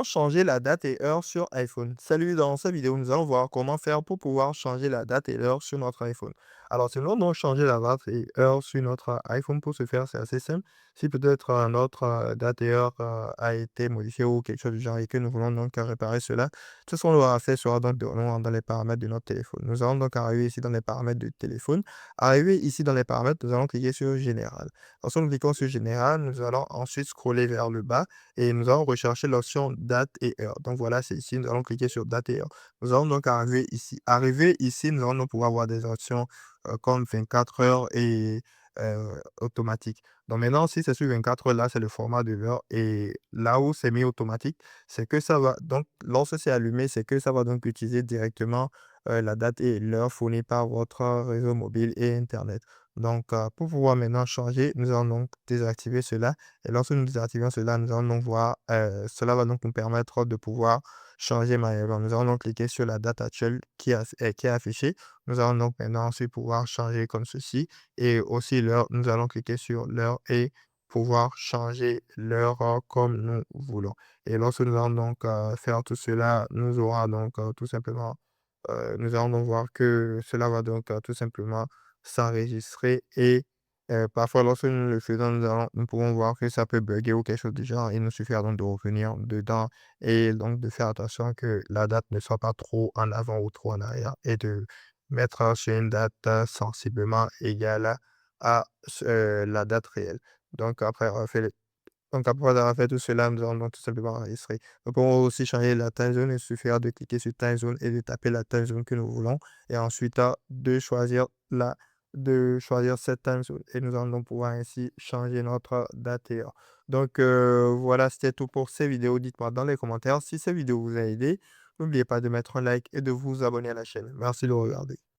Changer la date et heure sur iPhone. Salut, dans cette vidéo, nous allons voir comment faire pour pouvoir changer la date et l'heure sur notre iPhone. Alors, si nous voulons donc changer la date et heure sur notre iPhone, pour ce faire, c'est assez simple. Si peut-être notre date et heure a été modifiée ou quelque chose du genre et que nous voulons donc réparer cela, tout ce qu'on aura fait sera donc de nous dans les paramètres de notre téléphone. Nous allons donc arriver ici dans les paramètres du téléphone. Arriver ici dans les paramètres, nous allons cliquer sur Général. Lorsque nous cliquons sur Général, nous allons ensuite scroller vers le bas et nous allons rechercher l'option date et heure. Donc voilà, c'est ici, nous allons cliquer sur date et heure. Nous allons donc arriver ici. Arrivé ici, nous allons donc pouvoir voir des options comme 24 heures et automatique. Donc maintenant, si c'est sur 24 heures, là, c'est le format de l'heure. Et là où c'est mis automatique, c'est que ça va, donc lorsque c'est allumé, c'est que ça va donc utiliser directement la date et l'heure fournie par votre réseau mobile et Internet. Donc, pour pouvoir maintenant changer, nous allons donc désactiver cela et lorsque nous désactivons cela, nous allons donc voir, cela va donc nous permettre de pouvoir changer manuellement. Nous allons donc cliquer sur la date actuelle qui est affichée. Nous allons donc maintenant ensuite pouvoir changer comme ceci et aussi l'heure. Nous allons cliquer sur l'heure et pouvoir changer l'heure, comme nous voulons. Et lorsque nous allons donc, faire tout cela, nous aurons donc, tout simplement, nous allons donc voir que cela va donc, tout simplement s'enregistrer et parfois, lorsque nous le faisons, nous pouvons voir que ça peut bugger ou quelque chose du genre. Il nous suffira donc de revenir dedans et donc de faire attention que la date ne soit pas trop en avant ou trop en arrière et de mettre sur une date sensiblement égale à la date réelle. Donc après avoir fait, donc après avoir fait tout cela, nous allons donc tout simplement enregistrer. Nous pouvons aussi changer la time zone. Il suffira de cliquer sur time zone et de taper la time zone que nous voulons et ensuite de choisir cette time zone et nous allons donc pouvoir ainsi changer notre date et heure. Donc voilà, c'était tout pour ces vidéos. Dites-moi dans les commentaires si cette vidéo vous a aidé. N'oubliez pas de mettre un like et de vous abonner à la chaîne. Merci de regarder.